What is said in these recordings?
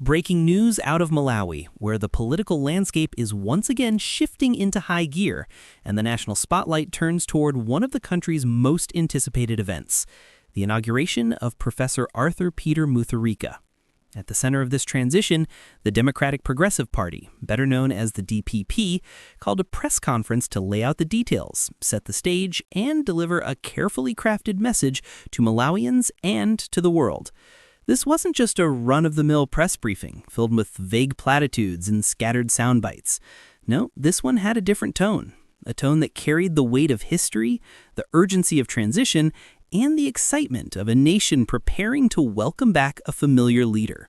Breaking news out of Malawi, where the political landscape is once again shifting into high gear, and the national spotlight turns toward one of the country's most anticipated events, the inauguration of Professor Peter Mutharika. At the center of this transition, the Democratic Progressive Party, better known as the DPP, called a press conference to lay out the details, set the stage, and deliver a carefully crafted message to Malawians and to the world. This wasn't just a run-of-the-mill press briefing filled with vague platitudes and scattered sound bites. No, this one had a different tone, a tone that carried the weight of history, the urgency of transition, and the excitement of a nation preparing to welcome back a familiar leader.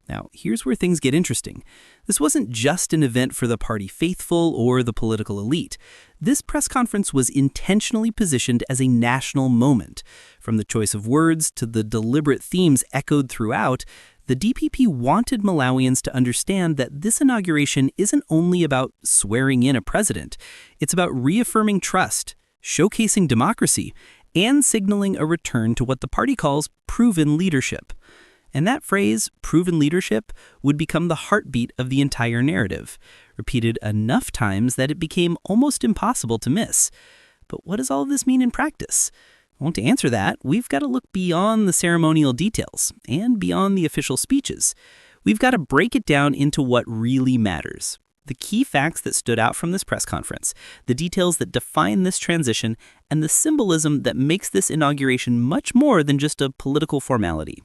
Now, here's where things get interesting. This wasn't just an event for the party faithful or the political elite. This press conference was intentionally positioned as a national moment. From the choice of words to the deliberate themes echoed throughout, the DPP wanted Malawians to understand that this inauguration isn't only about swearing in a president. It's about reaffirming trust, showcasing democracy, and signaling a return to what the party calls proven leadership. And that phrase, proven leadership, would become the heartbeat of the entire narrative, repeated enough times that it became almost impossible to miss. But what does all of this mean in practice? Well, to answer that, we've got to look beyond the ceremonial details and beyond the official speeches. We've got to break it down into what really matters. The key facts that stood out from this press conference, the details that define this transition, and the symbolism that makes this inauguration much more than just a political formality.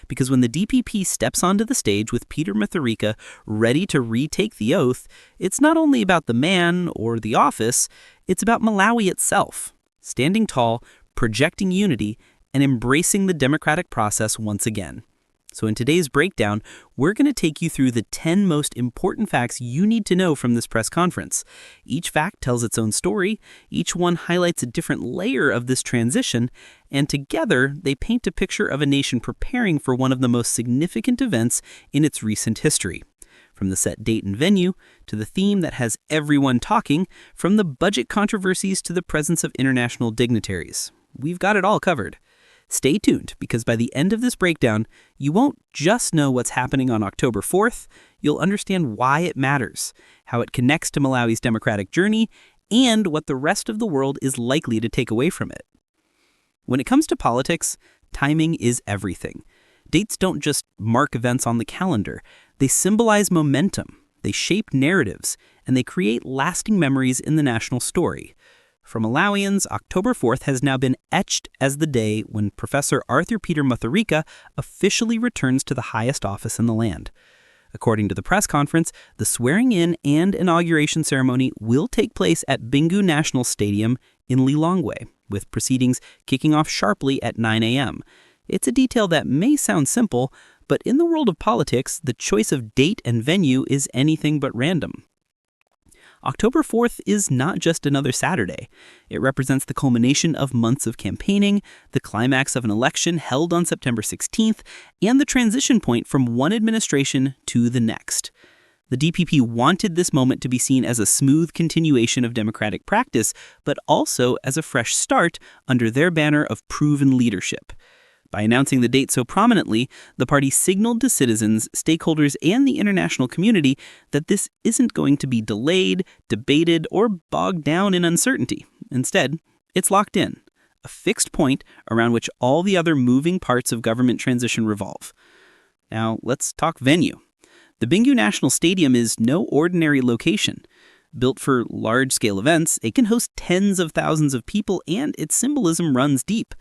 Because when the DPP steps onto the stage with Peter Mutharika ready to retake the oath, it's not only about the man or the office, it's about Malawi itself, standing tall, projecting unity, and embracing the democratic process once again. So in today's breakdown, we're going to take you through the 10 most important facts you need to know from this press conference. Each fact tells its own story, each one highlights a different layer of this transition, and together they paint a picture of a nation preparing for one of the most significant events in its recent history. From the set date and venue, to the theme that has everyone talking, from the budget controversies to the presence of international dignitaries. We've got it all covered. Stay tuned, because by the end of this breakdown, you won't just know what's happening on October 4th, you'll understand why it matters, how it connects to Malawi's democratic journey, and what the rest of the world is likely to take away from it. When it comes to politics, timing is everything. Dates don't just mark events on the calendar. They symbolize momentum, they shape narratives, and they create lasting memories in the national story. For Malawians, October 4th has now been etched as the day when Professor Peter Mutharika officially returns to the highest office in the land. According to the press conference, the swearing-in and inauguration ceremony will take place at Bingu National Stadium in Lilongwe, with proceedings kicking off sharply at 9 a.m. It's a detail that may sound simple, but in the world of politics, the choice of date and venue is anything but random. October 4th is not just another Saturday. It represents the culmination of months of campaigning, the climax of an election held on September 16th, and the transition point from one administration to the next. The DPP wanted this moment to be seen as a smooth continuation of democratic practice, but also as a fresh start under their banner of proven leadership. By announcing the date so prominently, the party signaled to citizens, stakeholders, and the international community that this isn't going to be delayed, debated, or bogged down in uncertainty. Instead, it's locked in, a fixed point around which all the other moving parts of government transition revolve. Now, let's talk venue. The Bingu National Stadium is no ordinary location. Built for large-scale events, it can host tens of thousands of people, and its symbolism runs deep.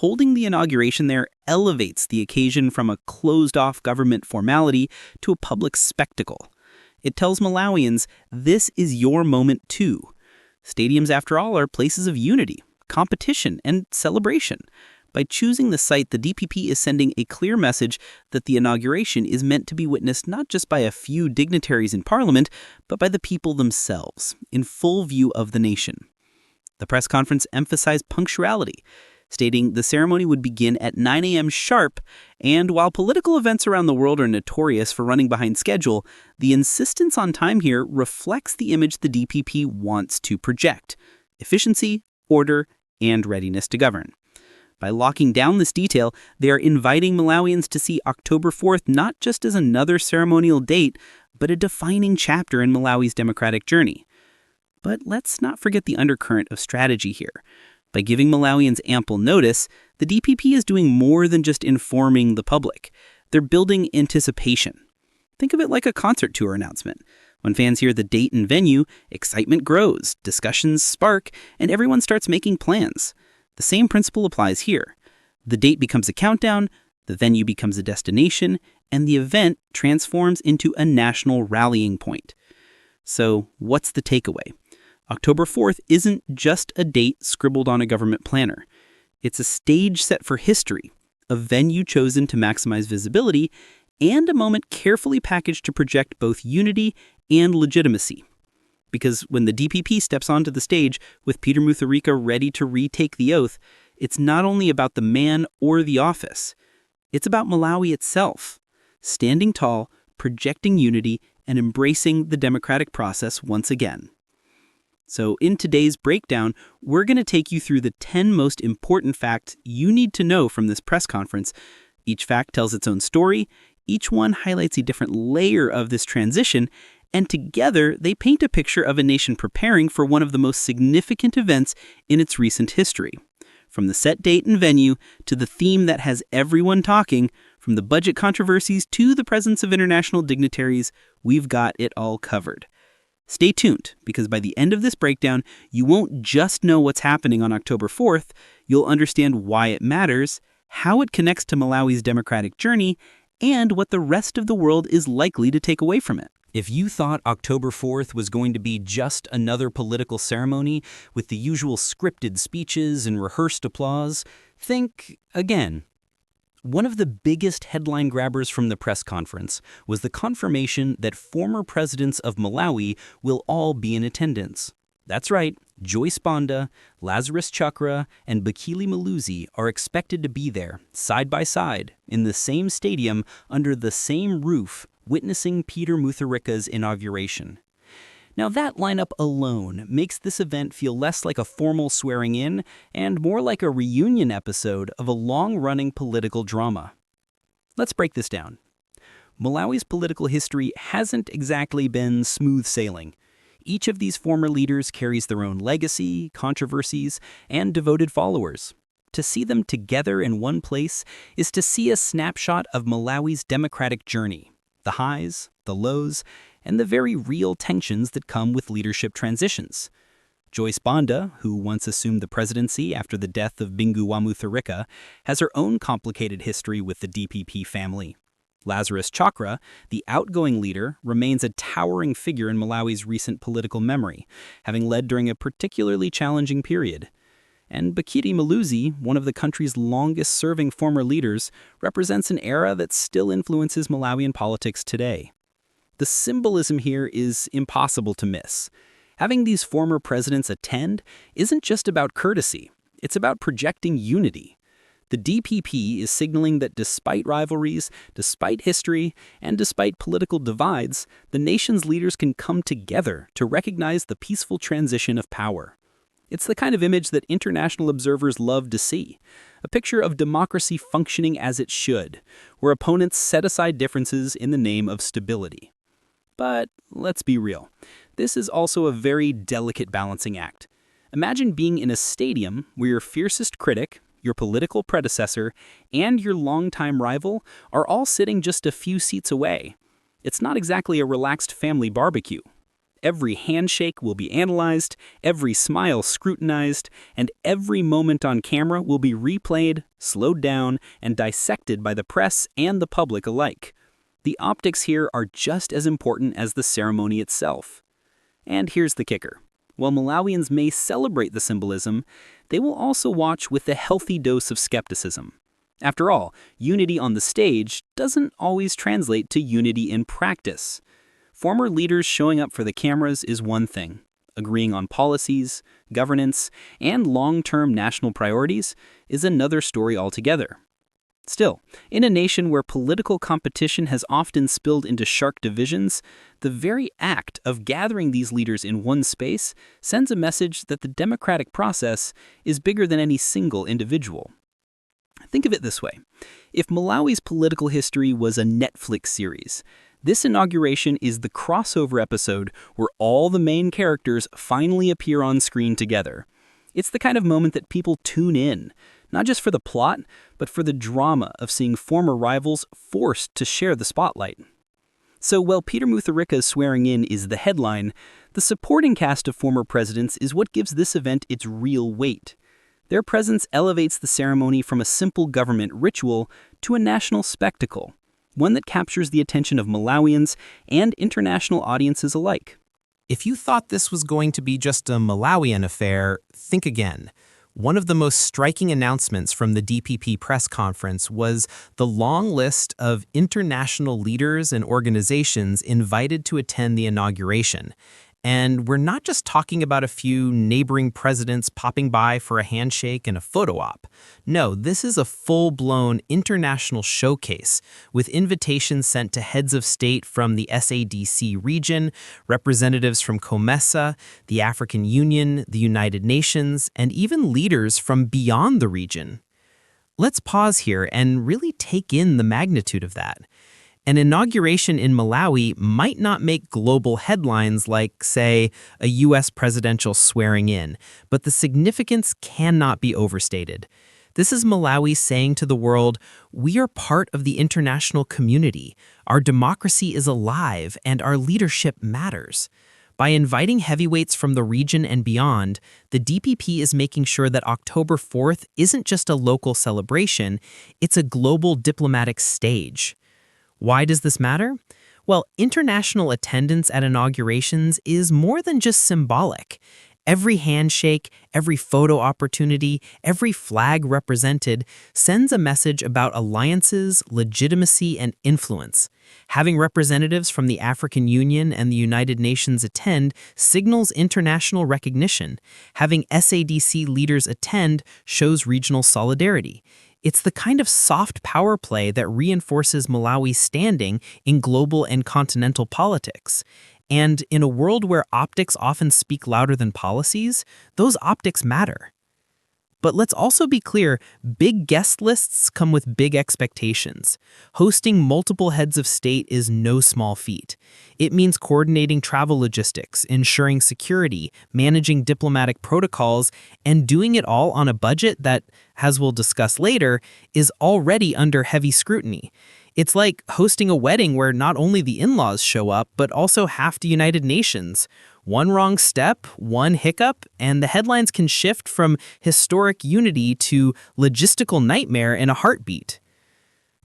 Holding the inauguration there elevates the occasion from a closed-off government formality to a public spectacle. It tells Malawians, this is your moment too. Stadiums, after all, are places of unity, competition, and celebration. By choosing the site, the DPP is sending a clear message that the inauguration is meant to be witnessed not just by a few dignitaries in Parliament, but by the people themselves, in full view of the nation. The press conference emphasized punctuality, stating the ceremony would begin at 9 a.m. sharp, and while political events around the world are notorious for running behind schedule, the insistence on time here reflects the image the DPP wants to project: efficiency, order, and readiness to govern. By locking down this detail, they are inviting Malawians to see October 4th not just as another ceremonial date, but a defining chapter in Malawi's democratic journey. But let's not forget the undercurrent of strategy here. By giving Malawians ample notice, the DPP is doing more than just informing the public. They're building anticipation. Think of it like a concert tour announcement. When fans hear the date and venue, excitement grows, discussions spark, and everyone starts making plans. The same principle applies here. The date becomes a countdown, the venue becomes a destination, and the event transforms into a national rallying point. So, what's the takeaway? October 4th isn't just a date scribbled on a government planner. It's a stage set for history, a venue chosen to maximize visibility, and a moment carefully packaged to project both unity and legitimacy. Because when the DPP steps onto the stage with Peter Mutharika ready to retake the oath, it's not only about the man or the office. It's about Malawi itself, standing tall, projecting unity, and embracing the democratic process once again. So in today's breakdown, we're going to take you through the 10 most important facts you need to know from this press conference. Each fact tells its own story, each one highlights a different layer of this transition, and together they paint a picture of a nation preparing for one of the most significant events in its recent history. From the set date and venue to the theme that has everyone talking, from the budget controversies to the presence of international dignitaries, we've got it all covered. Stay tuned, because by the end of this breakdown, you won't just know what's happening on October 4th, you'll understand why it matters, how it connects to Malawi's democratic journey, and what the rest of the world is likely to take away from it. If you thought October 4th was going to be just another political ceremony with the usual scripted speeches and rehearsed applause, think again. One of the biggest headline grabbers from the press conference was the confirmation that former presidents of Malawi will all be in attendance. That's right, Joyce Banda, Lazarus Chakwera, and Bakili Muluzi are expected to be there, side by side, in the same stadium under the same roof, witnessing Peter Mutharika's inauguration. Now that lineup alone makes this event feel less like a formal swearing-in and more like a reunion episode of a long-running political drama. Let's break this down. Malawi's political history hasn't exactly been smooth sailing. Each of these former leaders carries their own legacy, controversies, and devoted followers. To see them together in one place is to see a snapshot of Malawi's democratic journey, the highs, the lows, and the very real tensions that come with leadership transitions. Joyce Banda, who once assumed the presidency after the death of Bingu Mutharika, has her own complicated history with the DPP family. Lazarus Chakwera, the outgoing leader, remains a towering figure in Malawi's recent political memory, having led during a particularly challenging period. And Bakili Muluzi, one of the country's longest-serving former leaders, represents an era that still influences Malawian politics today. The symbolism here is impossible to miss. Having these former presidents attend isn't just about courtesy, it's about projecting unity. The DPP is signaling that despite rivalries, despite history, and despite political divides, the nation's leaders can come together to recognize the peaceful transition of power. It's the kind of image that international observers love to see, a picture of democracy functioning as it should, where opponents set aside differences in the name of stability. But let's be real, this is also a very delicate balancing act. Imagine being in a stadium where your fiercest critic, your political predecessor, and your longtime rival are all sitting just a few seats away. It's not exactly a relaxed family barbecue. Every handshake will be analyzed, every smile scrutinized, and every moment on camera will be replayed, slowed down, and dissected by the press and the public alike. The optics here are just as important as the ceremony itself. And here's the kicker. While Malawians may celebrate the symbolism, they will also watch with a healthy dose of skepticism. After all, unity on the stage doesn't always translate to unity in practice. Former leaders showing up for the cameras is one thing. Agreeing on policies, governance, and long-term national priorities is another story altogether. Still, in a nation where political competition has often spilled into sharp divisions, the very act of gathering these leaders in one space sends a message that the democratic process is bigger than any single individual. Think of it this way. If Malawi's political history was a Netflix series, this inauguration is the crossover episode where all the main characters finally appear on screen together. It's the kind of moment that people tune in, not just for the plot, but for the drama of seeing former rivals forced to share the spotlight. So while Peter Mutharika's swearing in is the headline, the supporting cast of former presidents is what gives this event its real weight. Their presence elevates the ceremony from a simple government ritual to a national spectacle, one that captures the attention of Malawians and international audiences alike. If you thought this was going to be just a Malawian affair, think again. One of the most striking announcements from the DPP press conference was the long list of international leaders and organizations invited to attend the inauguration. And we're not just talking about a few neighboring presidents popping by for a handshake and a photo op. No, this is a full-blown international showcase with invitations sent to heads of state from the SADC region, representatives from COMESA, the African Union, the United Nations, and even leaders from beyond the region. Let's pause here and really take in the magnitude of that. An inauguration in Malawi might not make global headlines like, say, a U.S. presidential swearing in, but the significance cannot be overstated. This is Malawi saying to the world, we are part of the international community, our democracy is alive, and our leadership matters. By inviting heavyweights from the region and beyond, the DPP is making sure that October 4th isn't just a local celebration, it's a global diplomatic stage. Why does this matter? Well, international attendance at inaugurations is more than just symbolic. Every handshake, every photo opportunity, every flag represented sends a message about alliances, legitimacy, and influence. Having representatives from the African Union and the United Nations attend signals international recognition. Having SADC leaders attend shows regional solidarity. It's the kind of soft power play that reinforces Malawi's standing in global and continental politics. And in a world where optics often speak louder than policies, those optics matter. But let's also be clear, big guest lists come with big expectations. Hosting multiple heads of state is no small feat. It means coordinating travel logistics, ensuring security, managing diplomatic protocols, and doing it all on a budget that, as we'll discuss later, is already under heavy scrutiny. It's like hosting a wedding where not only the in-laws show up, but also half the United Nations. One wrong step, one hiccup, and the headlines can shift from historic unity to logistical nightmare in a heartbeat.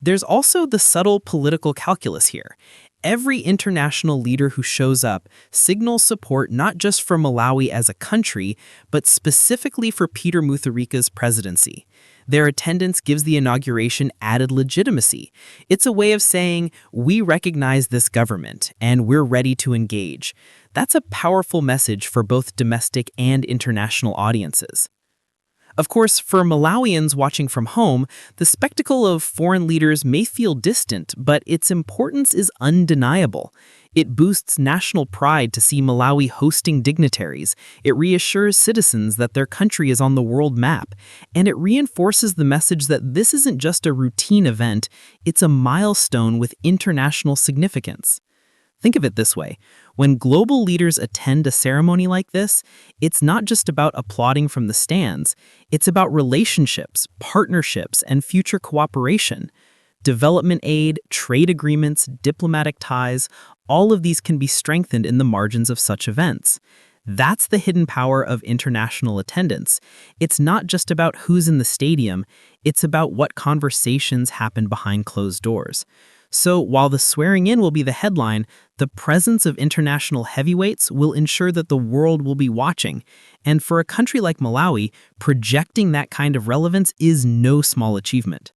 There's also the subtle political calculus here. Every international leader who shows up signals support not just for Malawi as a country, but specifically for Peter Mutharika's presidency. Their attendance gives the inauguration added legitimacy. It's a way of saying, we recognize this government, and we're ready to engage. That's a powerful message for both domestic and international audiences. Of course, for Malawians watching from home, the spectacle of foreign leaders may feel distant, but its importance is undeniable. It boosts national pride to see Malawi hosting dignitaries. It reassures citizens that their country is on the world map. And it reinforces the message that this isn't just a routine event, it's a milestone with international significance. Think of it this way. When global leaders attend a ceremony like this, it's not just about applauding from the stands. It's about relationships, partnerships, and future cooperation. Development aid, trade agreements, diplomatic ties, all of these can be strengthened in the margins of such events. That's the hidden power of international attendance. It's not just about who's in the stadium, it's about what conversations happen behind closed doors. So while the swearing in will be the headline, the presence of international heavyweights will ensure that the world will be watching. And for a country like Malawi, projecting that kind of relevance is no small achievement.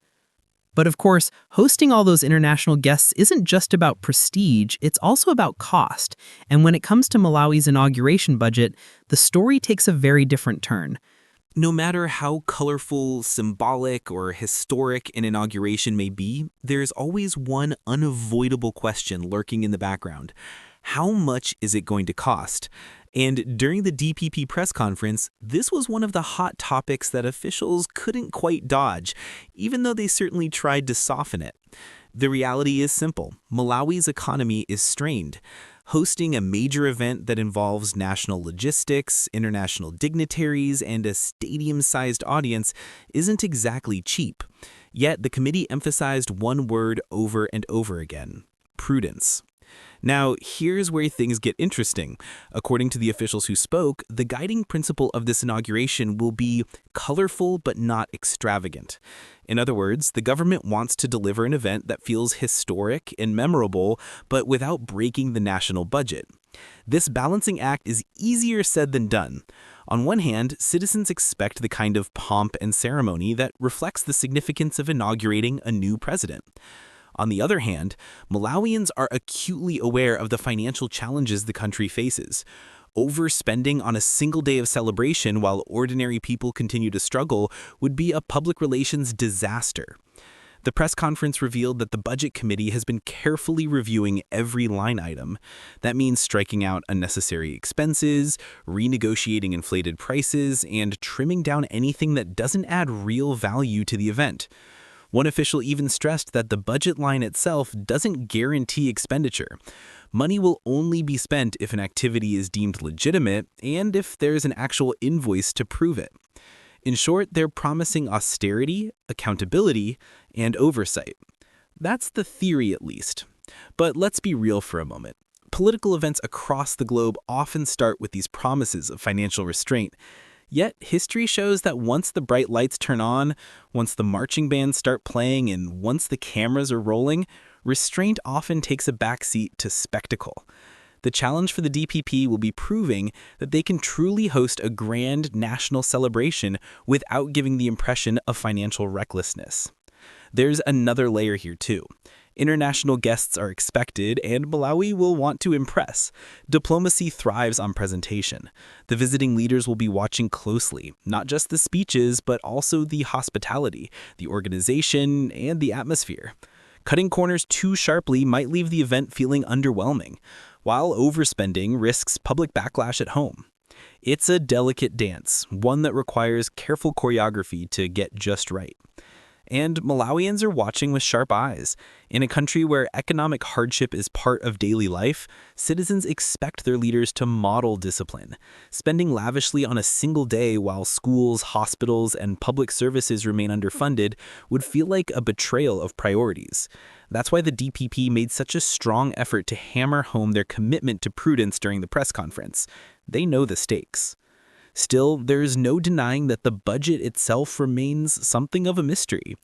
But of course, hosting all those international guests isn't just about prestige, it's also about cost. And when it comes to Malawi's inauguration budget, the story takes a very different turn. No matter how colorful, symbolic, or historic an inauguration may be, there's always one unavoidable question lurking in the background. How much is it going to cost? And during the DPP press conference, this was one of the hot topics that officials couldn't quite dodge, even though they certainly tried to soften it. The reality is simple. Malawi's economy is strained. Hosting a major event that involves national logistics, international dignitaries, and a stadium-sized audience isn't exactly cheap. Yet the committee emphasized one word over and over again: prudence. Now, here's where things get interesting. According to the officials who spoke, the guiding principle of this inauguration will be colorful but not extravagant. In other words, the government wants to deliver an event that feels historic and memorable, but without breaking the national budget. This balancing act is easier said than done. On one hand, citizens expect the kind of pomp and ceremony that reflects the significance of inaugurating a new president. On the other hand, Malawians are acutely aware of the financial challenges the country faces. Overspending on a single day of celebration while ordinary people continue to struggle would be a public relations disaster. The press conference revealed that the Budget Committee has been carefully reviewing every line item. That means striking out unnecessary expenses, renegotiating inflated prices, and trimming down anything that doesn't add real value to the event. One official even stressed that the budget line itself doesn't guarantee expenditure. Money will only be spent if an activity is deemed legitimate and if there's an actual invoice to prove it. In short, they're promising austerity, accountability, and oversight. That's the theory, at least. But let's be real for a moment. Political events across the globe often start with these promises of financial restraint. Yet, history shows that once the bright lights turn on, once the marching bands start playing, and once the cameras are rolling, restraint often takes a backseat to spectacle. The challenge for the DPP will be proving that they can truly host a grand national celebration without giving the impression of financial recklessness. There's another layer here too. International guests are expected, and Malawi will want to impress. Diplomacy thrives on presentation. The visiting leaders will be watching closely, not just the speeches, but also the hospitality, the organization, and the atmosphere. Cutting corners too sharply might leave the event feeling underwhelming, while overspending risks public backlash at home. It's a delicate dance, one that requires careful choreography to get just right. And Malawians are watching with sharp eyes. In a country where economic hardship is part of daily life, citizens expect their leaders to model discipline. Spending lavishly on a single day while schools, hospitals, and public services remain underfunded would feel like a betrayal of priorities. That's why the DPP made such a strong effort to hammer home their commitment to prudence during the press conference. They know the stakes. Still, there's no denying that the budget itself remains something of a mystery.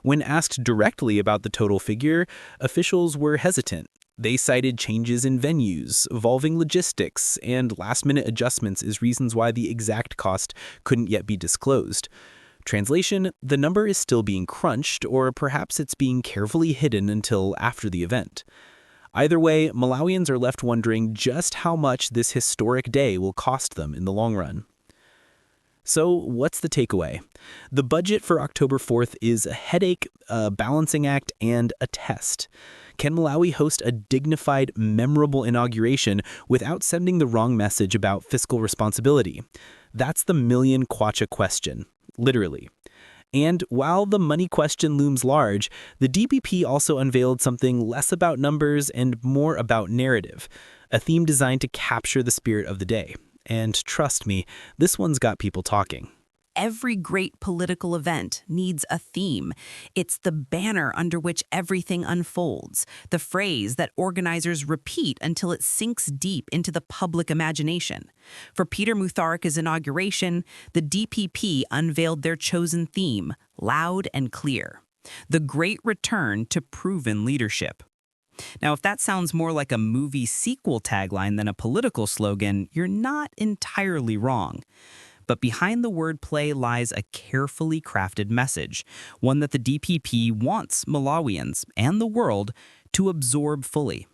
When asked directly about the total figure, officials were hesitant. They cited changes in venues, evolving logistics, and last-minute adjustments as reasons why the exact cost couldn't yet be disclosed. Translation: the number is still being crunched, or perhaps it's being carefully hidden until after the event. Either way, Malawians are left wondering just how much this historic day will cost them in the long run. So, what's the takeaway? The budget for October 4th is a headache, a balancing act, and a test. Can Malawi host a dignified, memorable inauguration without sending the wrong message about fiscal responsibility? That's the million kwacha question, literally. And while the money question looms large, the DPP also unveiled something less about numbers and more about narrative, a theme designed to capture the spirit of the day. And trust me, this one's got people talking. Every great political event needs a theme. It's the banner under which everything unfolds, the phrase that organizers repeat until it sinks deep into the public imagination. For Peter Mutharika's inauguration, the DPP unveiled their chosen theme, loud and clear: the great return to proven leadership. Now, if that sounds more like a movie sequel tagline than a political slogan, you're not entirely wrong. But behind the wordplay lies a carefully crafted message, one that the DPP wants Malawians and the world to absorb fully.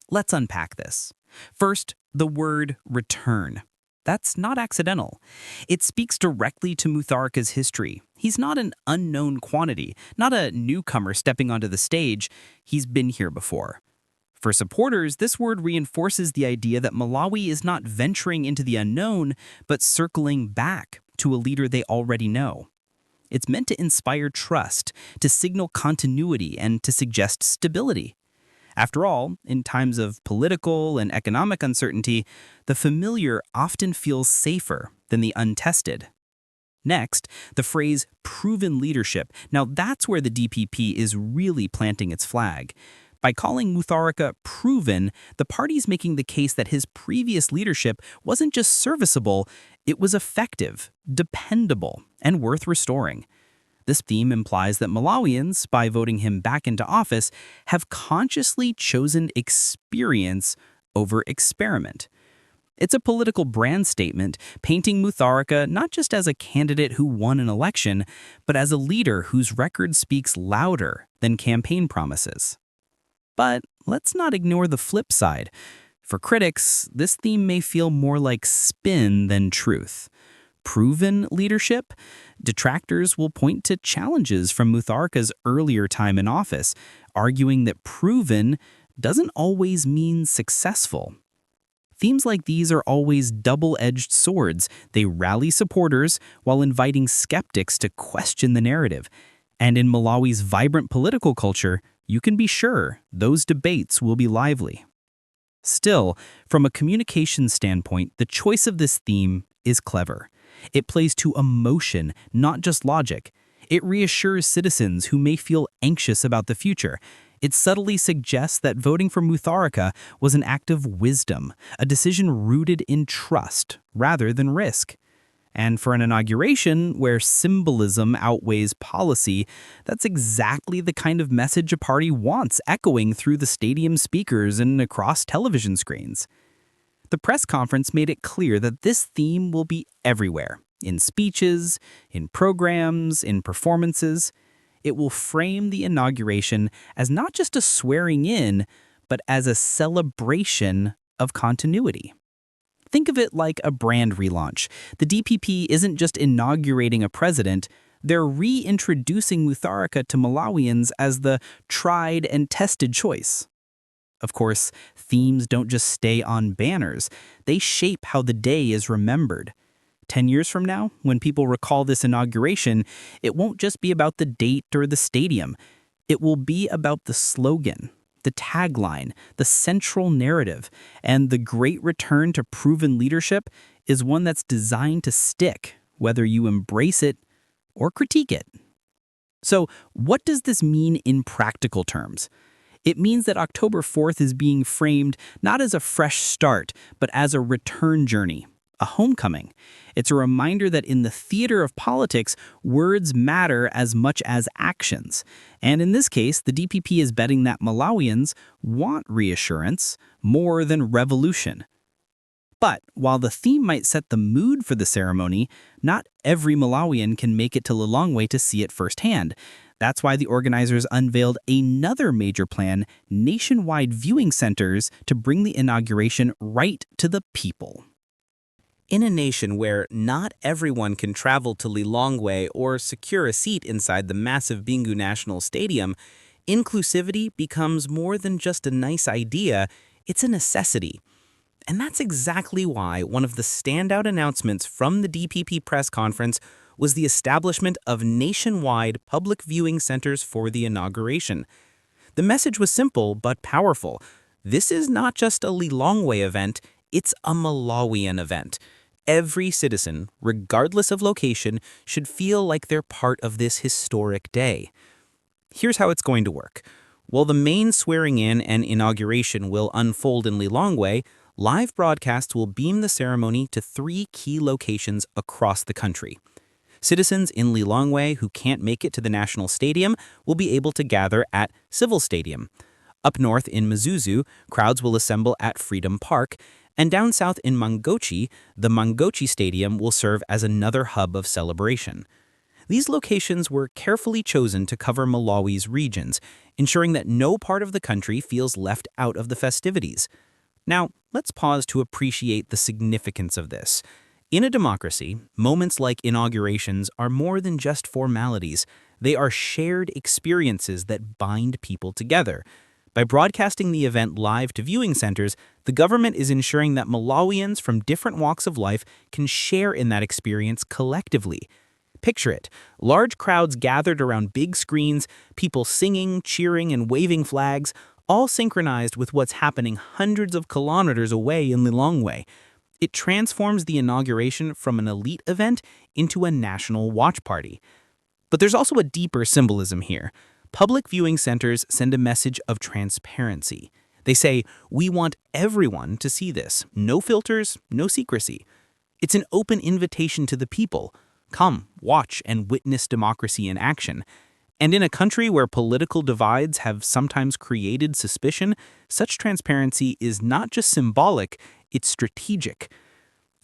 Let's unpack this. First, the word return. That's not accidental. It speaks directly to Mutharika's history. He's not an unknown quantity, not a newcomer stepping onto the stage. He's been here before. For supporters, this word reinforces the idea that Malawi is not venturing into the unknown, but circling back to a leader they already know. It's meant to inspire trust, to signal continuity, and to suggest stability. After all, in times of political and economic uncertainty, the familiar often feels safer than the untested. Next, the phrase proven leadership. Now that's where the DPP is really planting its flag. By calling Mutharika proven, the party's making the case that his previous leadership wasn't just serviceable, it was effective, dependable, and worth restoring. This theme implies that Malawians, by voting him back into office, have consciously chosen experience over experiment. It's a political brand statement, painting Mutharika not just as a candidate who won an election, but as a leader whose record speaks louder than campaign promises. But let's not ignore the flip side. For critics, this theme may feel more like spin than truth. Proven leadership? Detractors will point to challenges from Mutharika's earlier time in office, arguing that proven doesn't always mean successful. Themes like these are always double-edged swords. They rally supporters while inviting skeptics to question the narrative. And in Malawi's vibrant political culture, you can be sure those debates will be lively. Still, from a communication standpoint, the choice of this theme is clever. It plays to emotion, not just logic. It reassures citizens who may feel anxious about the future. It subtly suggests that voting for Mutharika was an act of wisdom, a decision rooted in trust rather than risk. And for an inauguration where symbolism outweighs policy, that's exactly the kind of message a party wants echoing through the stadium speakers and across television screens. The press conference made it clear that this theme will be everywhere, in speeches, in programs, in performances. It will frame the inauguration as not just a swearing in, but as a celebration of continuity. Think of it like a brand relaunch. The DPP isn't just inaugurating a president, they're reintroducing Mutharika to Malawians as the tried and tested choice. Of course, themes don't just stay on banners, they shape how the day is remembered. 10 years from now, when people recall this inauguration, it won't just be about the date or the stadium. It will be about the slogan, the tagline, the central narrative, and the great return to proven leadership is one that's designed to stick, whether you embrace it or critique it. So, what does this mean in practical terms? It means that October 4th is being framed not as a fresh start, but as a return journey, a homecoming. It's a reminder that in the theater of politics, words matter as much as actions. And in this case, the DPP is betting that Malawians want reassurance more than revolution. But while the theme might set the mood for the ceremony, not every Malawian can make it to Lilongwe to see it firsthand. That's why the organizers unveiled another major plan, nationwide viewing centers, to bring the inauguration right to the people. In a nation where not everyone can travel to Lilongwe or secure a seat inside the massive Bingu National Stadium, inclusivity becomes more than just a nice idea, it's a necessity. And that's exactly why one of the standout announcements from the DPP press conference was the establishment of nationwide public viewing centers for the inauguration. The message was simple but powerful. This is not just a Lilongwe event, it's a Malawian event. Every citizen, regardless of location, should feel like they're part of this historic day. Here's how it's going to work. While the main swearing-in and inauguration will unfold in Lilongwe, live broadcasts will beam the ceremony to 3 key locations across the country. Citizens in Lilongwe who can't make it to the National Stadium will be able to gather at Civil Stadium. Up north in Mzuzu, crowds will assemble at Freedom Park, and down south in Mangochi, the Mangochi Stadium will serve as another hub of celebration. These locations were carefully chosen to cover Malawi's regions, ensuring that no part of the country feels left out of the festivities. Now, let's pause to appreciate the significance of this. In a democracy, moments like inaugurations are more than just formalities. They are shared experiences that bind people together. By broadcasting the event live to viewing centers, the government is ensuring that Malawians from different walks of life can share in that experience collectively. Picture it, large crowds gathered around big screens, people singing, cheering, and waving flags, all synchronized with what's happening hundreds of kilometers away in Lilongwe. It transforms the inauguration from an elite event into a national watch party. But there's also a deeper symbolism here. Public viewing centers send a message of transparency. They say, we want everyone to see this. No filters, no secrecy. It's an open invitation to the people. Come, watch, and witness democracy in action. And in a country where political divides have sometimes created suspicion, such transparency is not just symbolic, it's strategic.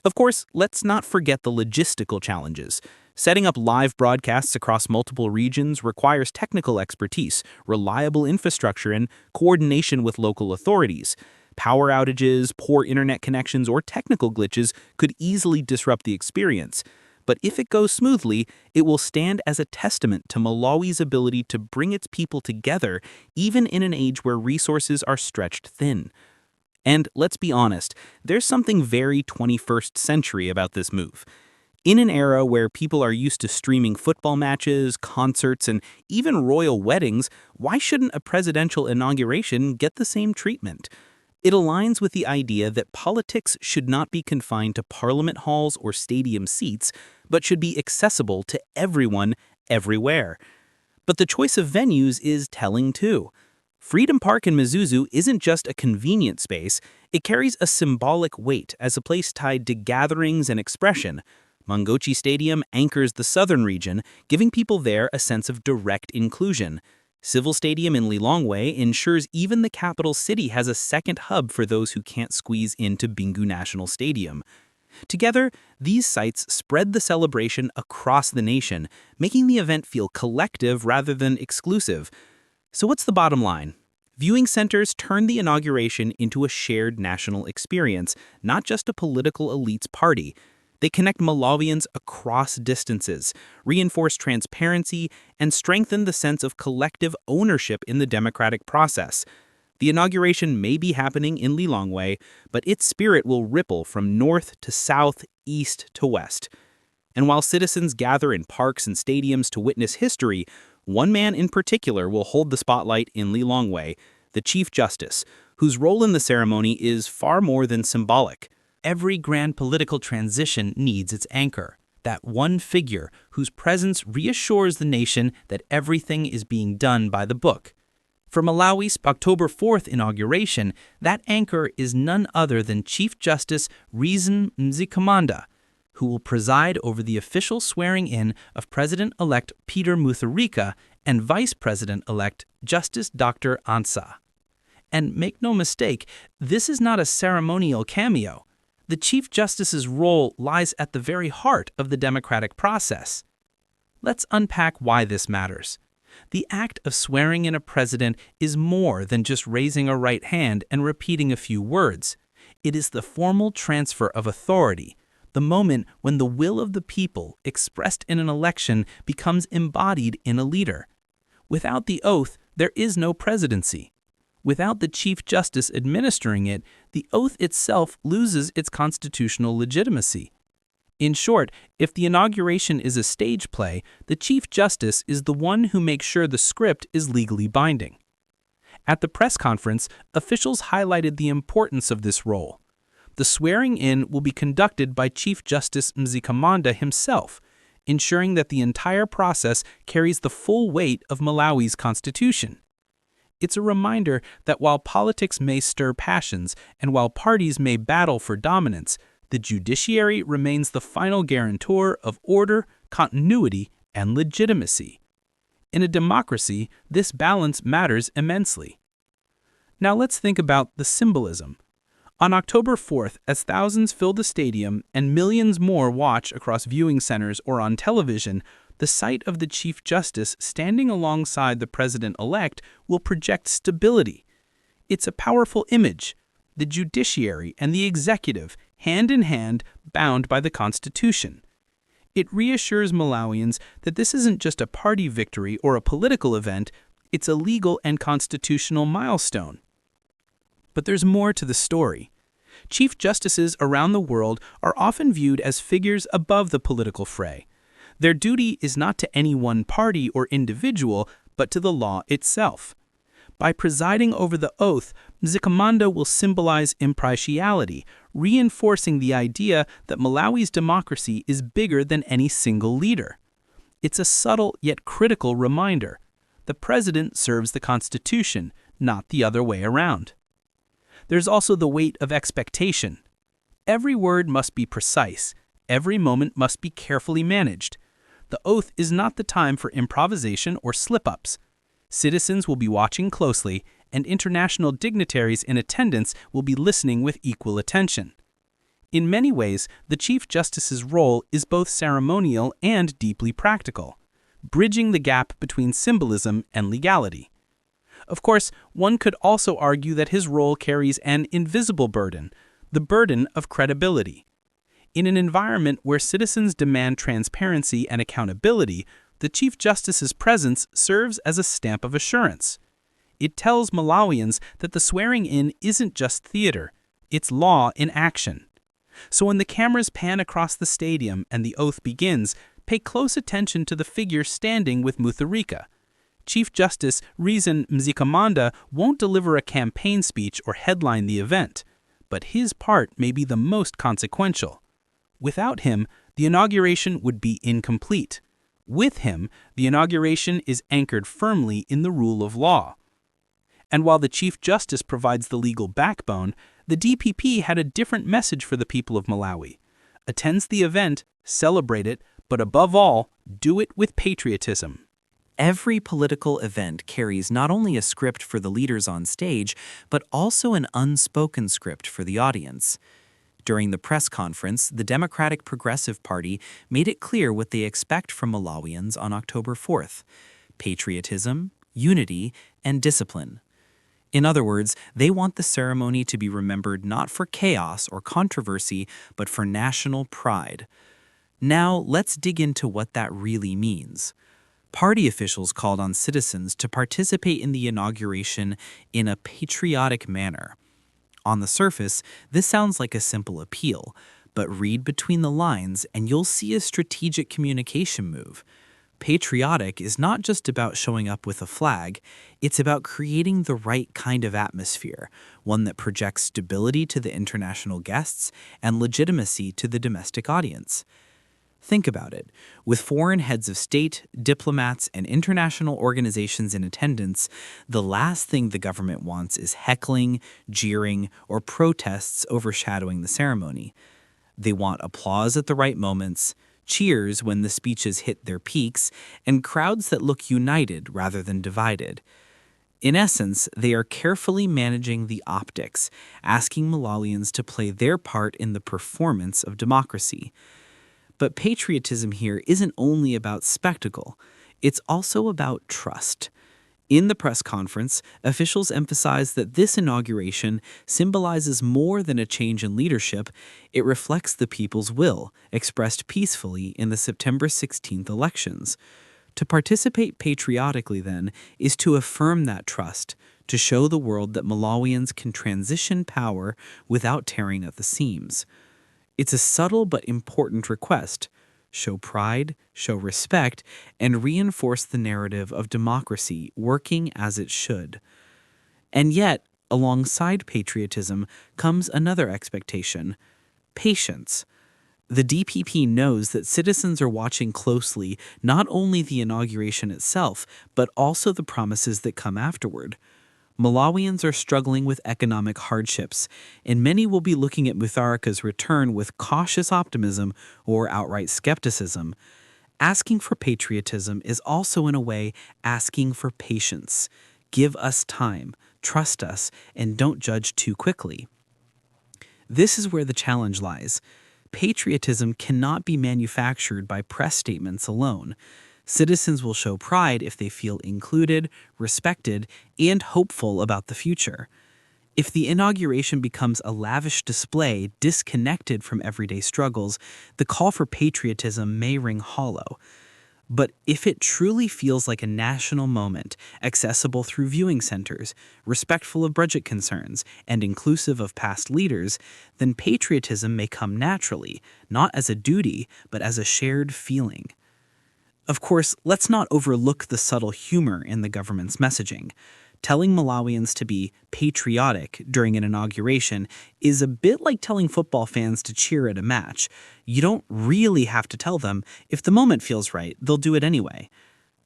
Of course, let's not forget the logistical challenges. Setting up live broadcasts across multiple regions requires technical expertise, reliable infrastructure, and coordination with local authorities. Power outages, poor internet connections, or technical glitches could easily disrupt the experience. But if it goes smoothly, it will stand as a testament to Malawi's ability to bring its people together, even in an age where resources are stretched thin. And let's be honest, there's something very 21st century about this move. In an era where people are used to streaming football matches, concerts, and even royal weddings, why shouldn't a presidential inauguration get the same treatment? It aligns with the idea that politics should not be confined to parliament halls or stadium seats, but should be accessible to everyone, everywhere. But the choice of venues is telling too. Freedom Park in Mzuzu isn't just a convenient space, it carries a symbolic weight as a place tied to gatherings and expression. Mangochi Stadium anchors the southern region, giving people there a sense of direct inclusion. Civil Stadium in Lilongwe ensures even the capital city has a second hub for those who can't squeeze into Bingu National Stadium. Together, these sites spread the celebration across the nation, making the event feel collective rather than exclusive. So what's the bottom line? Viewing centers turn the inauguration into a shared national experience, not just a political elite's party. They connect Malawians across distances, reinforce transparency, and strengthen the sense of collective ownership in the democratic process. The inauguration may be happening in Lilongwe, but its spirit will ripple from north to south, east to west. And while citizens gather in parks and stadiums to witness history, one man in particular will hold the spotlight in Lilongwe, the Chief Justice, whose role in the ceremony is far more than symbolic. Every grand political transition needs its anchor, that one figure whose presence reassures the nation that everything is being done by the book. For Malawi's October 4th inauguration, that anchor is none other than Chief Justice Lazarus Chakwera, who will preside over the official swearing-in of President-elect Peter Mutharika and Vice President-elect Justice Dr. Ansa. And make no mistake, this is not a ceremonial cameo. The Chief Justice's role lies at the very heart of the democratic process. Let's unpack why this matters. The act of swearing in a president is more than just raising a right hand and repeating a few words. It is the formal transfer of authority, the moment when the will of the people expressed in an election becomes embodied in a leader. Without the oath, there is no presidency. Without the Chief Justice administering it, the oath itself loses its constitutional legitimacy. In short, if the inauguration is a stage play, the Chief Justice is the one who makes sure the script is legally binding. At the press conference, officials highlighted the importance of this role. The swearing-in will be conducted by Chief Justice Chakwera himself, ensuring that the entire process carries the full weight of Malawi's constitution. It's a reminder that while politics may stir passions and while parties may battle for dominance, the judiciary remains the final guarantor of order, continuity, and legitimacy. In a democracy, this balance matters immensely. Now let's think about the symbolism. On October 4th, as thousands fill the stadium and millions more watch across viewing centers or on television, the sight of the Chief Justice standing alongside the president-elect will project stability. It's a powerful image. The judiciary and the executive, hand in hand, bound by the Constitution. It reassures Malawians that this isn't just a party victory or a political event, It's a legal and constitutional milestone. But there's more to the story. Chief justices around the world are often viewed as figures above the political fray. Their duty is not to any one party or individual, but to the law itself. By presiding over the oath, Mzikamanda will symbolize impartiality, reinforcing the idea that Malawi's democracy is bigger than any single leader. It's a subtle yet critical reminder. The president serves the Constitution, not the other way around. There's also the weight of expectation. Every word must be precise. Every moment must be carefully managed. The oath is not the time for improvisation or slip-ups. Citizens will be watching closely, and international dignitaries in attendance will be listening with equal attention. In many ways, the Chief Justice's role is both ceremonial and deeply practical, bridging the gap between symbolism and legality. Of course, one could also argue that his role carries an invisible burden, the burden of credibility. In an environment where citizens demand transparency and accountability, the Chief Justice's presence serves as a stamp of assurance. It tells Malawians that the swearing-in isn't just theater, it's law in action. So when the cameras pan across the stadium and the oath begins, pay close attention to the figure standing with Mutharika. Chief Justice Reason Mzikamanda won't deliver a campaign speech or headline the event, but his part may be the most consequential. Without him, the inauguration would be incomplete. With him, the inauguration is anchored firmly in the rule of law. And while the Chief Justice provides the legal backbone, the DPP had a different message for the people of Malawi. Attend the event, celebrate it, but above all, do it with patriotism. Every political event carries not only a script for the leaders on stage, but also an unspoken script for the audience. During the press conference, the Democratic Progressive Party made it clear what they expect from Malawians on October 4th: patriotism, unity, and discipline. In other words, they want the ceremony to be remembered not for chaos or controversy, but for national pride. Now, let's dig into what that really means. Party officials called on citizens to participate in the inauguration in a patriotic manner. On the surface, this sounds like a simple appeal, but read between the lines and you'll see a strategic communication move. Patriotic is not just about showing up with a flag, it's about creating the right kind of atmosphere, one that projects stability to the international guests and legitimacy to the domestic audience. Think about it. With foreign heads of state, diplomats, and international organizations in attendance, the last thing the government wants is heckling, jeering, or protests overshadowing the ceremony. They want applause at the right moments, cheers when the speeches hit their peaks, and crowds that look united rather than divided. In essence, they are carefully managing the optics, asking Malawians to play their part in the performance of democracy. But patriotism here isn't only about spectacle, it's also about trust. In the press conference, officials emphasized that this inauguration symbolizes more than a change in leadership. It reflects the people's will, expressed peacefully in the September 16th elections. To participate patriotically, then, is to affirm that trust, to show the world that Malawians can transition power without tearing at the seams. It's a subtle but important request. Show pride, show respect, and reinforce the narrative of democracy working as it should. And yet, alongside patriotism comes another expectation: patience. The DPP knows that citizens are watching closely not only the inauguration itself, but also the promises that come afterward. Malawians are struggling with economic hardships, and many will be looking at Mutharika's return with cautious optimism or outright skepticism. Asking for patriotism is also, in a way, asking for patience. Give us time, trust us, and don't judge too quickly. This is where the challenge lies. Patriotism cannot be manufactured by press statements alone. Citizens will show pride if they feel included, respected, and hopeful about the future. If the inauguration becomes a lavish display disconnected from everyday struggles, the call for patriotism may ring hollow. But if it truly feels like a national moment, accessible through viewing centers, respectful of budget concerns, and inclusive of past leaders, then patriotism may come naturally, not as a duty, but as a shared feeling. Of course, let's not overlook the subtle humor in the government's messaging. Telling Malawians to be patriotic during an inauguration is a bit like telling football fans to cheer at a match. You don't really have to tell them. If the moment feels right, they'll do it anyway.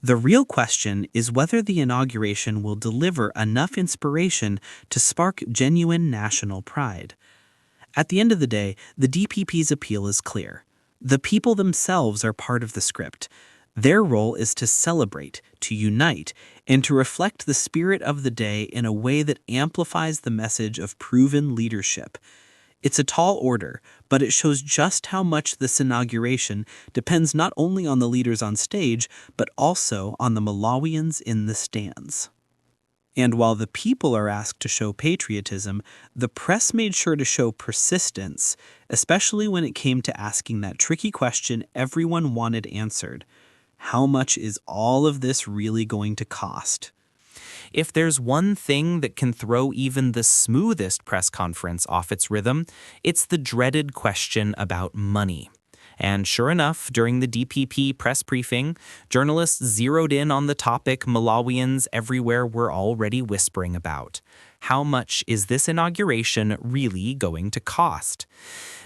The real question is whether the inauguration will deliver enough inspiration to spark genuine national pride. At the end of the day, the DPP's appeal is clear. The people themselves are part of the script. Their role is to celebrate, to unite, and to reflect the spirit of the day in a way that amplifies the message of proven leadership. It's a tall order, but it shows just how much this inauguration depends not only on the leaders on stage, but also on the Malawians in the stands. And while the people are asked to show patriotism, the press made sure to show persistence, especially when it came to asking that tricky question everyone wanted answered. How much is all of this really going to cost? If there's one thing that can throw even the smoothest press conference off its rhythm, it's the dreaded question about money. And sure enough, during the DPP press briefing, journalists zeroed in on the topic Malawians everywhere were already whispering about. How much is this inauguration really going to cost?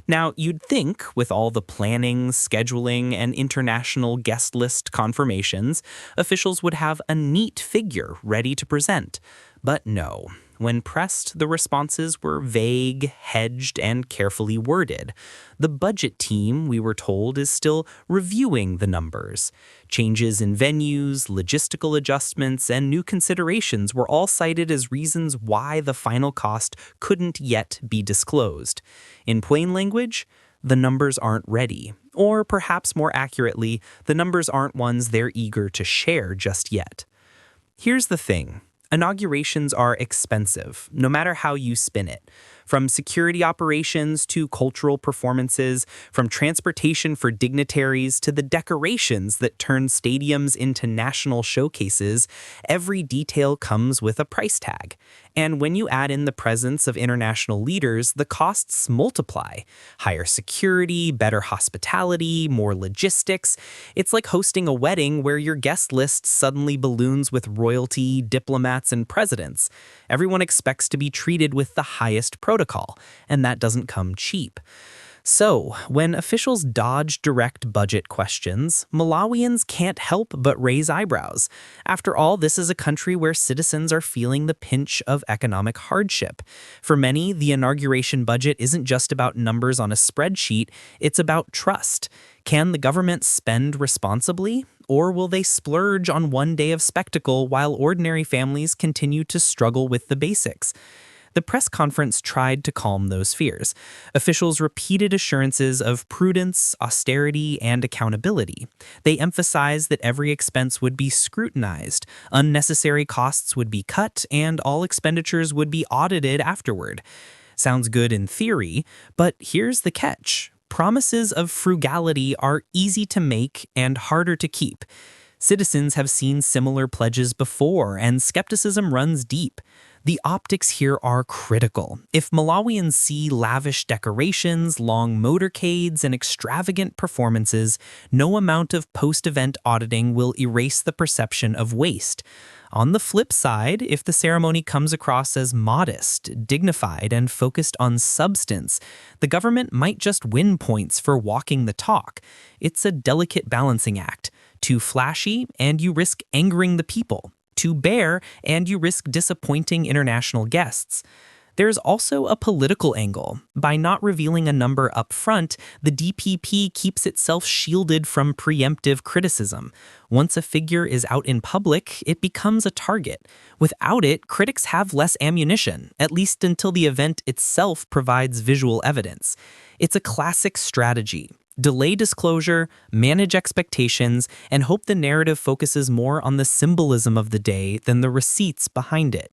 Now, you'd think, with all the planning, scheduling, and international guest list confirmations, officials would have a neat figure ready to present. But no. When pressed, the responses were vague, hedged, and carefully worded. The budget team, we were told, is still reviewing the numbers. Changes in venues, logistical adjustments, and new considerations were all cited as reasons why the final cost couldn't yet be disclosed. In plain language, the numbers aren't ready. Or perhaps more accurately, the numbers aren't ones they're eager to share just yet. Here's the thing. Inaugurations are expensive, no matter how you spin it. From security operations to cultural performances, from transportation for dignitaries to the decorations that turn stadiums into national showcases, every detail comes with a price tag. And when you add in the presence of international leaders, the costs multiply. Higher security, better hospitality, more logistics. It's like hosting a wedding where your guest list suddenly balloons with royalty, diplomats, and presidents. Everyone expects to be treated with the highest protocol, and that doesn't come cheap. So, when officials dodge direct budget questions, Malawians can't help but raise eyebrows. After all, this is a country where citizens are feeling the pinch of economic hardship. For many, the inauguration budget isn't just about numbers on a spreadsheet, it's about trust. Can the government spend responsibly? Or will they splurge on one day of spectacle while ordinary families continue to struggle with the basics? The press conference tried to calm those fears. Officials repeated assurances of prudence, austerity, and accountability. They emphasized that every expense would be scrutinized, unnecessary costs would be cut, and all expenditures would be audited afterward. Sounds good in theory, but here's the catch. Promises of frugality are easy to make and harder to keep. Citizens have seen similar pledges before, and skepticism runs deep. The optics here are critical. If Malawians see lavish decorations, long motorcades, and extravagant performances, no amount of post-event auditing will erase the perception of waste. On the flip side, if the ceremony comes across as modest, dignified, and focused on substance, the government might just win points for walking the talk. It's a delicate balancing act. Too flashy, and you risk angering the people. Too bare, and you risk disappointing international guests. There's also a political angle. By not revealing a number up front, the DPP keeps itself shielded from preemptive criticism. Once a figure is out in public, it becomes a target. Without it, critics have less ammunition, at least until the event itself provides visual evidence. It's a classic strategy. Delay disclosure, manage expectations, and hope the narrative focuses more on the symbolism of the day than the receipts behind it.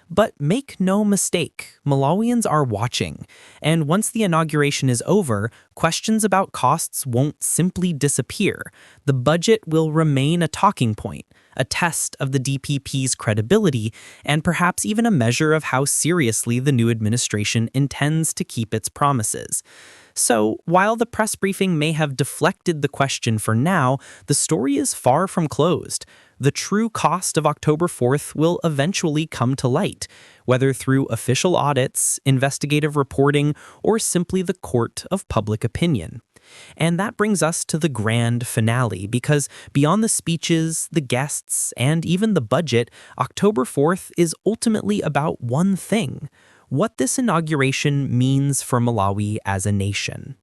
But make no mistake, Malawians are watching. And once the inauguration is over, questions about costs won't simply disappear. The budget will remain a talking point, a test of the DPP's credibility, and perhaps even a measure of how seriously the new administration intends to keep its promises. So, while the press briefing may have deflected the question for now, the story is far from closed. The true cost of October 4th will eventually come to light, whether through official audits, investigative reporting, or simply the court of public opinion. And that brings us to the grand finale, because beyond the speeches, the guests, and even the budget, October 4th is ultimately about one thing: what this inauguration means for Malawi as a nation.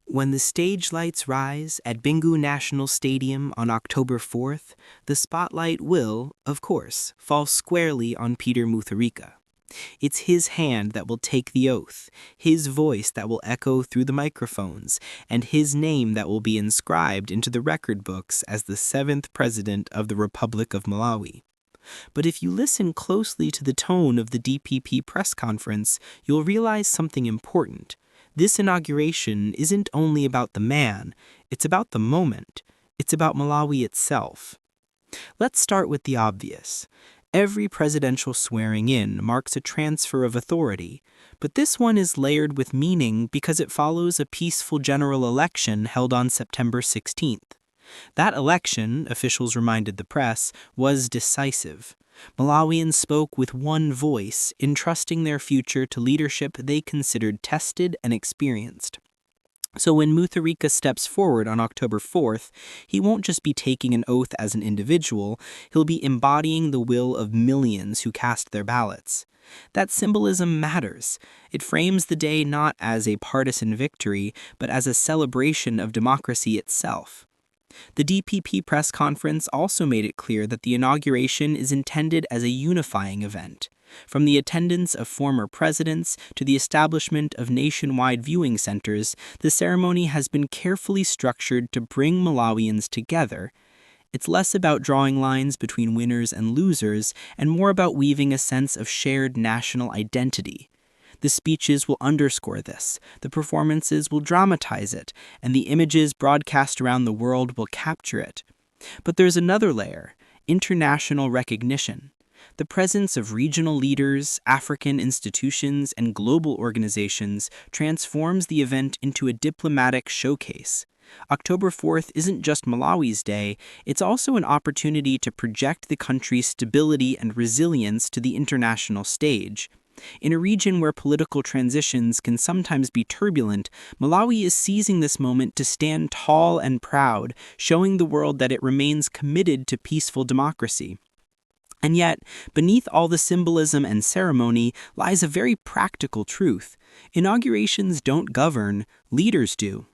When the stage lights rise at Bingu National Stadium on October 4th, the spotlight will, of course, fall squarely on Peter Mutharika. It's his hand that will take the oath, his voice that will echo through the microphones, and his name that will be inscribed into the record books as the 7th President of the Republic of Malawi. But if you listen closely to the tone of the DPP press conference, you'll realize something important. This inauguration isn't only about the man, it's about the moment. It's about Malawi itself. Let's start with the obvious. Every presidential swearing-in marks a transfer of authority, but this one is layered with meaning because it follows a peaceful general election held on September 16th. That election, officials reminded the press, was decisive. Malawians spoke with one voice, entrusting their future to leadership they considered tested and experienced. So when Mutharika steps forward on October 4th, he won't just be taking an oath as an individual, he'll be embodying the will of millions who cast their ballots. That symbolism matters. It frames the day not as a partisan victory, but as a celebration of democracy itself. The DPP press conference also made it clear that the inauguration is intended as a unifying event. From the attendance of former presidents to the establishment of nationwide viewing centers, the ceremony has been carefully structured to bring Malawians together. It's less about drawing lines between winners and losers, and more about weaving a sense of shared national identity. The speeches will underscore this, the performances will dramatize it, and the images broadcast around the world will capture it. But there's another layer: international recognition. The presence of regional leaders, African institutions, and global organizations transforms the event into a diplomatic showcase. October 4th isn't just Malawi's day, it's also an opportunity to project the country's stability and resilience to the international stage. In a region where political transitions can sometimes be turbulent, Malawi is seizing this moment to stand tall and proud, showing the world that it remains committed to peaceful democracy. And yet, beneath all the symbolism and ceremony lies a very practical truth. Inaugurations don't govern, leaders do.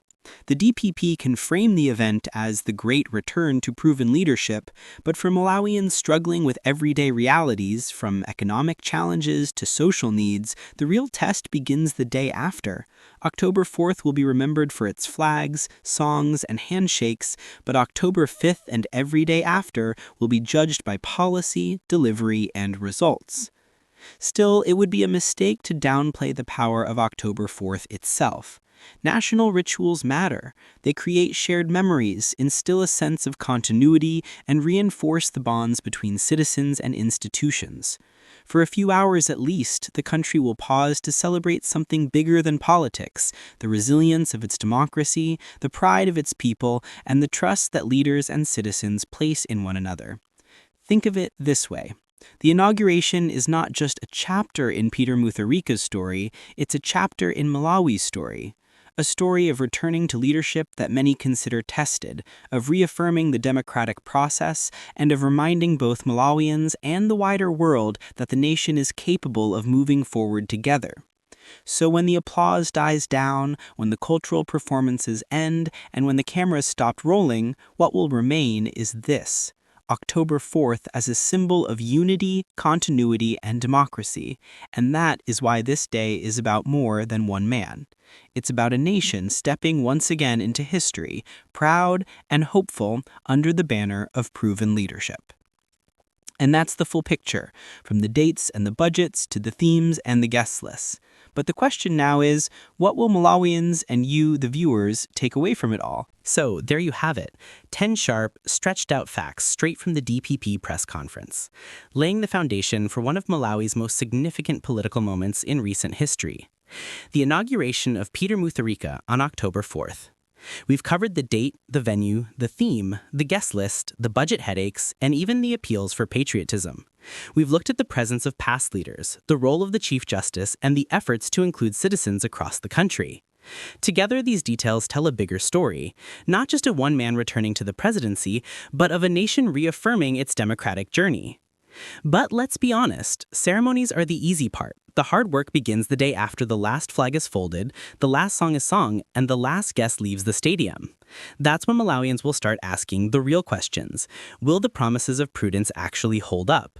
The DPP can frame the event as the great return to proven leadership, but for Malawians struggling with everyday realities, from economic challenges to social needs, the real test begins the day after. October 4th will be remembered for its flags, songs, and handshakes, but October 5th and every day after will be judged by policy, delivery, and results. Still, it would be a mistake to downplay the power of October 4th itself. National rituals matter. They create shared memories, instill a sense of continuity, and reinforce the bonds between citizens and institutions. For a few hours at least, the country will pause to celebrate something bigger than politics: the resilience of its democracy, the pride of its people, and the trust that leaders and citizens place in one another. Think of it this way. The inauguration is not just a chapter in Peter Mutharika's story, it's a chapter in Malawi's story. A story of returning to leadership that many consider tested, of reaffirming the democratic process, and of reminding both Malawians and the wider world that the nation is capable of moving forward together. So when the applause dies down, when the cultural performances end, and when the cameras stop rolling, what will remain is this: October 4th as a symbol of unity, continuity, and democracy. And that is why this day is about more than one man. It's about a nation stepping once again into history, proud and hopeful under the banner of proven leadership. And that's the full picture, from the dates and the budgets to the themes and the guest lists. But the question now is, what will Malawians and you, the viewers, take away from it all? So there you have it, 10 sharp, stretched-out facts straight from the DPP press conference, laying the foundation for one of Malawi's most significant political moments in recent history, the inauguration of Peter Mutharika on October 4th. We've covered the date, the venue, the theme, the guest list, the budget headaches, and even the appeals for patriotism. We've looked at the presence of past leaders, the role of the Chief Justice, and the efforts to include citizens across the country. Together, these details tell a bigger story, not just of one man returning to the presidency, but of a nation reaffirming its democratic journey. But let's be honest, ceremonies are the easy part. The hard work begins the day after the last flag is folded, the last song is sung, and the last guest leaves the stadium. That's when Malawians will start asking the real questions. Will the promises of prudence actually hold up?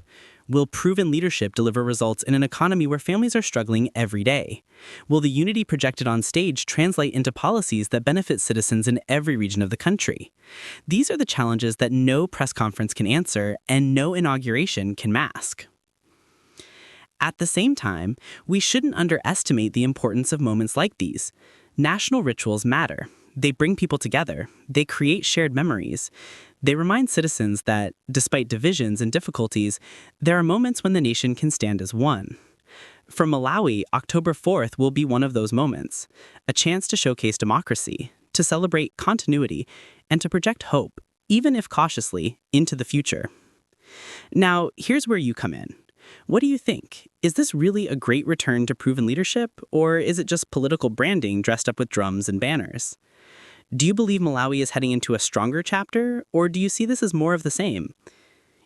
Will proven leadership deliver results in an economy where families are struggling every day? Will the unity projected on stage translate into policies that benefit citizens in every region of the country? These are the challenges that no press conference can answer and no inauguration can mask. At the same time, we shouldn't underestimate the importance of moments like these. National rituals matter. They bring people together. They create shared memories. They remind citizens that, despite divisions and difficulties, there are moments when the nation can stand as one. For Malawi, October 4th will be one of those moments, a chance to showcase democracy, to celebrate continuity, and to project hope, even if cautiously, into the future. Now, here's where you come in. What do you think? Is this really a great return to proven leadership, or is it just political branding dressed up with drums and banners? Do you believe Malawi is heading into a stronger chapter, or do you see this as more of the same?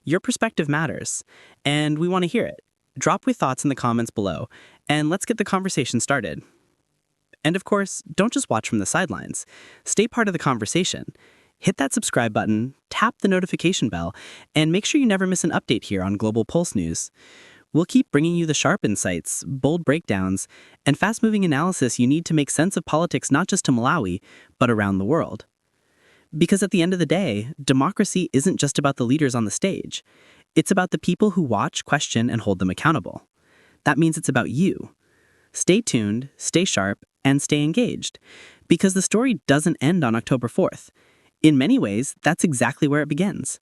Your perspective matters, and we want to hear it. Drop your thoughts in the comments below, and let's get the conversation started. And of course, don't just watch from the sidelines. Stay part of the conversation. Hit that subscribe button, tap the notification bell, and make sure you never miss an update here on Global Pulse Newz. We'll keep bringing you the sharp insights, bold breakdowns, and fast-moving analysis you need to make sense of politics not just to Malawi, but around the world. Because at the end of the day, democracy isn't just about the leaders on the stage. It's about the people who watch, question, and hold them accountable. That means it's about you. Stay tuned, stay sharp, and stay engaged. Because the story doesn't end on October 4th. In many ways, that's exactly where it begins.